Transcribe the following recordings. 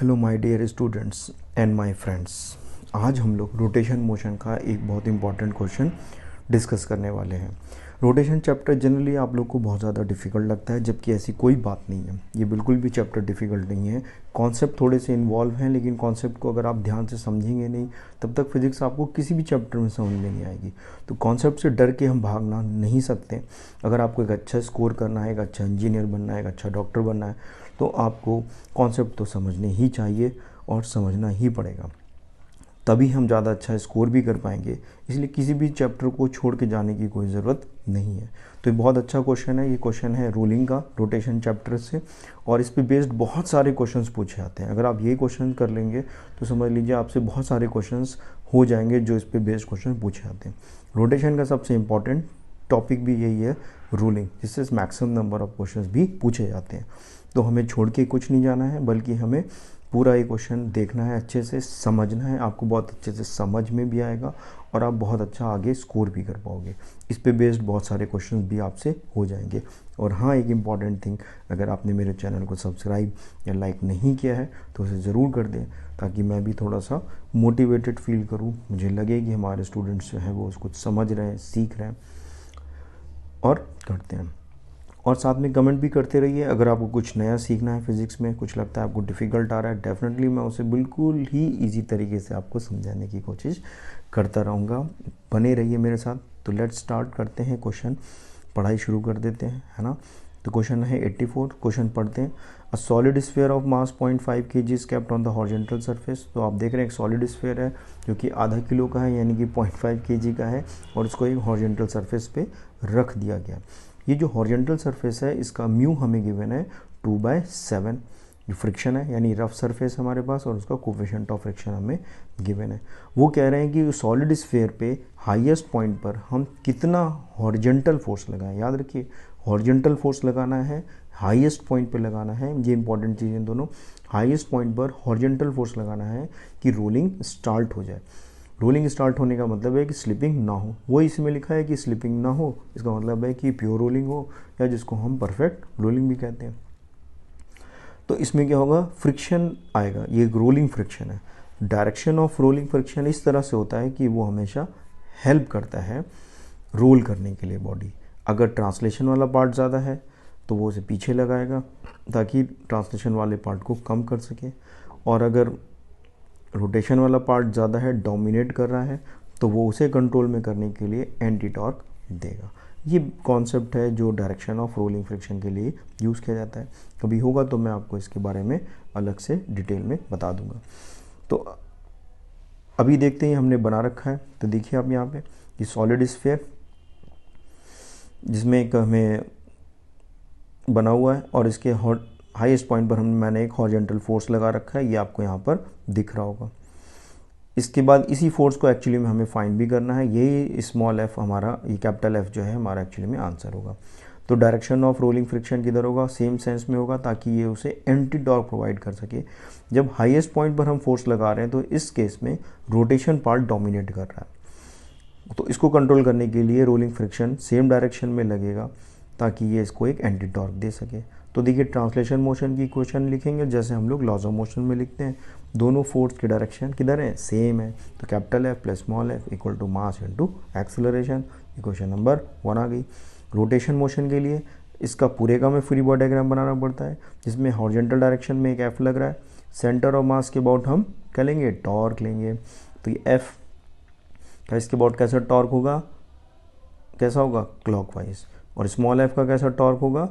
Hello my dear students and my friends. आज हम लोग रोटेशन मोशन का एक बहुत इंपॉर्टेंट क्वेश्चन डिस्कस करने वाले हैं। रोटेशन चैप्टर जनरली आप लोग को बहुत ज़्यादा डिफ़िकल्ट लगता है, जबकि ऐसी कोई बात नहीं है। ये बिल्कुल भी चैप्टर डिफ़िकल्ट नहीं है। कॉन्सेप्ट थोड़े से इन्वॉल्व हैं, लेकिन कॉन्सेप्ट को अगर आप ध्यान से समझेंगे नहीं तब तक फिजिक्स आपको किसी भी चैप्टर में समझ में नहीं आएगी। तो कॉन्सेप्ट से डर के हम भागना नहीं सकते। अगर आपको एक अच्छा स्कोर करना है, एक अच्छा इंजीनियर बनना है, एक अच्छा डॉक्टर बनना है, तो आपको कॉन्सेप्ट तो समझने ही चाहिए और समझना ही पड़ेगा, तभी हम ज़्यादा अच्छा स्कोर भी कर पाएंगे। इसलिए किसी भी चैप्टर को छोड़ के जाने की कोई ज़रूरत नहीं है। तो ये बहुत अच्छा क्वेश्चन है। ये क्वेश्चन है रोलिंग का, रोटेशन चैप्टर से, और इस पे बेस्ड बहुत सारे क्वेश्चंस पूछे जाते हैं। अगर आप ये क्वेश्चन कर लेंगे तो समझ लीजिए आपसे बहुत सारे क्वेश्चंस हो जाएंगे जो इस पे बेस्ड क्वेश्चन पूछे जाते हैं। रोटेशन का सबसे इंपॉर्टेंट टॉपिक भी यही है, रूलिंग, जिससे मैक्सिमम नंबर ऑफ क्वेश्चंस भी पूछे जाते हैं। तो हमें छोड़ के कुछ नहीं जाना है, बल्कि हमें पूरा ये क्वेश्चन देखना है, अच्छे से समझना है। आपको बहुत अच्छे से समझ में भी आएगा और आप बहुत अच्छा आगे स्कोर भी कर पाओगे। इस पे बेस्ड बहुत सारे क्वेश्चंस भी आपसे हो जाएंगे। और हाँ, एक इम्पॉर्टेंट थिंग, अगर आपने मेरे चैनल को सब्सक्राइब या लाइक नहीं किया है तो उसे ज़रूर कर दें, ताकि मैं भी थोड़ा सा मोटिवेटेड फील करूँ, मुझे लगे कि हमारे स्टूडेंट्स जो हैं वो उसको समझ रहे हैं, सीख रहे हैं और करते हैं। और साथ में कमेंट भी करते रहिए। अगर आपको कुछ नया सीखना है फिज़िक्स में, कुछ लगता है आपको डिफ़िकल्ट आ रहा है, डेफिनेटली मैं उसे बिल्कुल ही इजी तरीके से आपको समझाने की कोशिश करता रहूँगा। बने रहिए मेरे साथ। तो लेट्स स्टार्ट करते हैं, क्वेश्चन पढ़ाई शुरू कर देते हैं, है ना। तो क्वेश्चन है 84। क्वेश्चन पढ़ते हैं। A solid sphere of mass 0.5 kg is kept on the horizontal surface. तो आप देख रहे हैं एक सॉलिड स्फीयर है जो कि आधा किलो का है, यानी कि 0.5 kg का है, और इसको एक हॉरिजॉन्टल सरफेस पे रख दिया गया। ये जो हॉरिजॉन्टल सरफेस है इसका म्यू हमें गिवन है 2/7। जो फ्रिक्शन है यानी रफ सरफेस हमारे पास, और उसका कोफिशिएंट ऑफ फ्रिक्शन हमें गिवन है। वो कह रहे हैं कि सॉलिड स्फीयर पे हाईएस्ट पॉइंट पर हम कितना हॉरिजॉन्टल फोर्स लगाएं। याद रखिए, हॉरिजॉन्टल फोर्स लगाना है, हाईएस्ट पॉइंट पे लगाना है। ये इंपॉर्टेंट चीज़ें दोनों। हाईएस्ट पॉइंट पर हॉरिजॉन्टल फोर्स लगाना है कि रोलिंग स्टार्ट हो जाए। रोलिंग स्टार्ट होने का मतलब है कि स्लिपिंग ना हो। वो इसमें लिखा है कि स्लिपिंग ना हो, इसका मतलब है कि प्योर रोलिंग हो, या जिसको हम परफेक्ट रोलिंग भी कहते हैं। तो इसमें क्या होगा, फ्रिक्शन आएगा। ये रोलिंग फ्रिक्शन है। डायरेक्शन ऑफ रोलिंग फ्रिक्शन इस तरह से होता है कि वो हमेशा हेल्प करता है रोल करने के लिए बॉडी। अगर ट्रांसलेशन वाला पार्ट ज़्यादा है तो वो उसे पीछे लगाएगा ताकि ट्रांसलेशन वाले पार्ट को कम कर सके, और अगर रोटेशन वाला पार्ट ज़्यादा है, डोमिनेट कर रहा है, तो वो उसे कंट्रोल में करने के लिए एंटी टॉर्क देगा। ये कॉन्सेप्ट है जो डायरेक्शन ऑफ रोलिंग फ्रिक्शन के लिए यूज़ किया जाता है। कभी होगा तो मैं आपको इसके बारे में अलग से डिटेल में बता दूंगा। तो अभी देखते हैं, हमने बना रखा है। तो देखिए आप यहाँ पे कि सॉलिड स्फीयर जिसमें एक हमें बना हुआ है, और इसके हाईएस्ट पॉइंट पर मैंने एक हॉरिजॉन्टल फोर्स लगा रखा है। ये आपको यहाँ पर दिख रहा होगा। इसके बाद इसी फोर्स को एक्चुअली में हमें फाइंड भी करना है। यही स्मॉल एफ हमारा, ये कैपिटल एफ जो है हमारा एक्चुअली में आंसर होगा। तो डायरेक्शन ऑफ रोलिंग फ्रिक्शन किधर होगा, सेम सेंस में होगा, ताकि ये उसे एंटी टॉर्क प्रोवाइड कर सके। जब हाईएस्ट पॉइंट पर हम फोर्स लगा रहे हैं तो इस केस में रोटेशन पार्ट डोमिनेट कर रहा है, तो इसको कंट्रोल करने के लिए रोलिंग फ्रिक्शन सेम डायरेक्शन में लगेगा ताकि ये इसको एक एंटी टॉर्क दे सके। तो देखिए, ट्रांसलेशन मोशन की इक्वेशन लिखेंगे जैसे हम लोग लॉज ऑफ मोशन में लिखते हैं। दोनों फोर्स की डायरेक्शन किधर है, सेम है। तो capital F plus small f equal to mass into acceleration. Equation number 1 आ गई। रोटेशन मोशन के लिए इसका पूरे का में फ्री बॉडी डायग्राम बनाना पड़ता है, जिसमें हॉरिजॉन्टल डायरेक्शन में एक एफ लग रहा है। सेंटर ऑफ मास के अबाउट हम क्या लेंगे, टॉर्क लेंगे। तो ये एफ का इसके अबाउट कैसा टॉर्क होगा, कैसा होगा, क्लॉकवाइज। और स्मॉल एफ का कैसा टॉर्क होगा,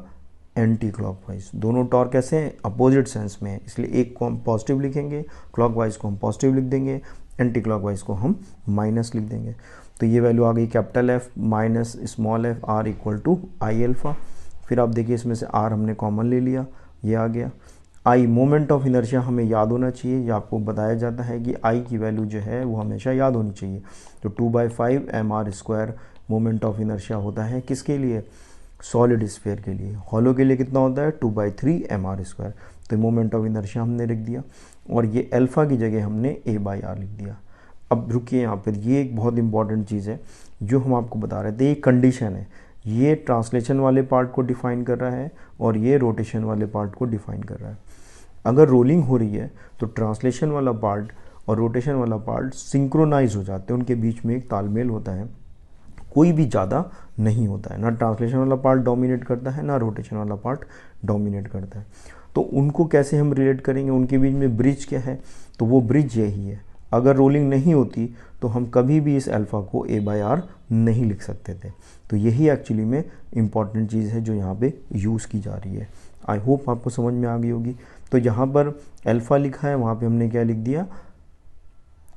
एंटी क्लॉकवाइज। दोनों टॉर्क कैसे हैं, अपोजिट सेंस में है, इसलिए एक को हम पॉजिटिव लिखेंगे, क्लॉकवाइज को हम पॉजिटिव लिख देंगे, एंटी क्लॉकवाइज को हम माइनस लिख देंगे। तो ये वैल्यू आ गई capital F minus small f r equal to I alpha. फिर आप देखिए इसमें से आर हमने कॉमन ले लिया, ये आ गया। आई मोमेंट ऑफ इनर्शिया हमें याद होना चाहिए। ये आपको बताया जाता है कि आई की वैल्यू जो है वो हमेशा याद होनी चाहिए। तो 2/5 mr² मोमेंट ऑफ इनर्शिया होता है किसके लिए, सॉलिड स्फीयर के लिए। हॉलो के लिए कितना होता है, 2/3 mr²। तो मोमेंट ऑफ इनर्शिया हमने लिख दिया, और ये अल्फा की जगह हमने a/r लिख दिया। अब रुकिए यहाँ पर, ये एक बहुत इंपॉर्टेंट चीज़ है जो हम आपको बता रहे थे। ये कंडीशन है, ये ट्रांसलेशन वाले पार्ट को डिफाइन कर रहा है और ये रोटेशन वाले पार्ट को डिफाइन कर रहा है। अगर रोलिंग हो रही है तो ट्रांसलेशन वाला पार्ट और रोटेशन वाला पार्ट सिंक्रोनाइज हो जाते हैं, उनके बीच में एक तालमेल होता है, कोई भी ज़्यादा नहीं होता है, ना ट्रांसलेशन वाला पार्ट डोमिनेट करता है ना रोटेशन वाला पार्ट डोमिनेट करता है। तो उनको कैसे हम रिलेट करेंगे, उनके बीच में ब्रिज क्या है, तो वो ब्रिज यही है। अगर रोलिंग नहीं होती तो हम कभी भी इस अल्फ़ा को A/R नहीं लिख सकते थे। तो यही एक्चुअली में इम्पॉर्टेंट चीज़ है जो यहाँ पे यूज़ की जा रही है। आई होप आपको समझ में आ गई होगी। तो यहाँ पर अल्फ़ा लिखा है, वहाँ पे हमने क्या लिख दिया,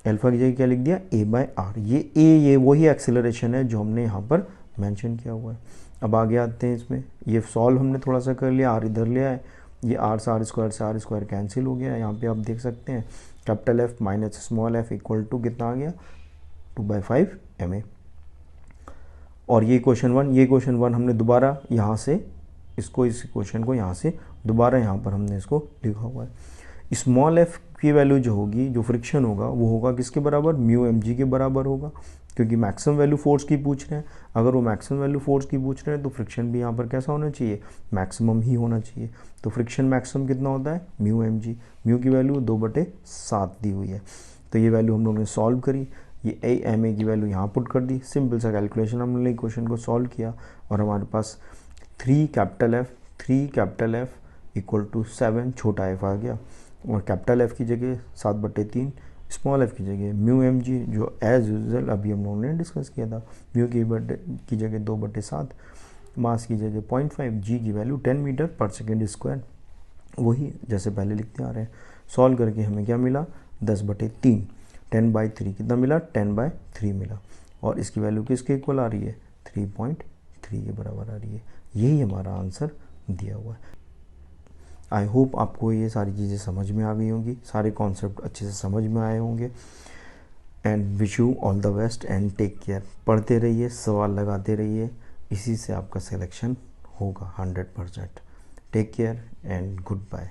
अल्फ़ा की जगह क्या लिख दिया, A/R। ये वही एक्सेलरेशन है जो हमने यहाँ पर मेंशन किया हुआ है। अब आगे आते हैं इसमें, ये सॉल्व हमने थोड़ा सा कर लिया, R इधर ले आए, ये R से R स्क्वायर कैंसिल हो गया। यहाँ पे आप देख सकते हैं capital F minus small f equal to कितना आ गया, 2/5 ma। और ये क्वेश्चन वन हमने दोबारा यहाँ से इसको, इस क्वेश्चन को यहाँ से दोबारा यहाँ पर हमने इसको लिखा हुआ है। स्मॉल f की वैल्यू जो होगी, जो फ्रिक्शन होगा वो होगा किसके बराबर, म्यू mg के बराबर होगा, क्योंकि मैक्सिमम वैल्यू फोर्स की पूछ रहे हैं। अगर वो मैक्सिमम वैल्यू फोर्स की पूछ रहे हैं तो फ्रिक्शन भी यहाँ पर कैसा होना चाहिए, मैक्सिमम ही होना चाहिए। तो फ्रिक्शन मैक्सिमम कितना होता है, म्यू mg, म्यू की वैल्यू 2/7 दी हुई है। तो ये वैल्यू हम लोगों ने सॉल्व करी, ये ma की वैल्यू यहाँ पुट कर दी, सिंपल सा कैलकुलेशन हमने क्वेश्चन को सॉल्व किया और हमारे पास 3 कैपिटल F इक्वल टू 7 छोटा f आ गया, और कैपिटल F की जगह 7/3, स्मॉल f की जगह म्यू mg जो एज यूजुअल अभी हम लोगों ने डिस्कस किया था, म्यू की जगह 2/7, मास की जगह 0.5, g की वैल्यू 10 मीटर पर सेकेंड स्क्वायर, वही जैसे पहले लिखते आ रहे हैं। सॉल्व करके हमें क्या मिला, 10/3, 10/3 कितना मिला, 10/3 मिला, और इसकी वैल्यू किसके इक्वल आ रही है, 3.3 के बराबर आ रही है। यही हमारा आंसर दिया हुआ है। आई होप आपको ये सारी चीज़ें समझ में आ गई होंगी, सारे कॉन्सेप्ट अच्छे से समझ में आए होंगे। And wish you all the best and take care. पढ़ते रहिए, सवाल लगाते रहिए, इसी से आपका सिलेक्शन होगा 100%। Take care and good bye.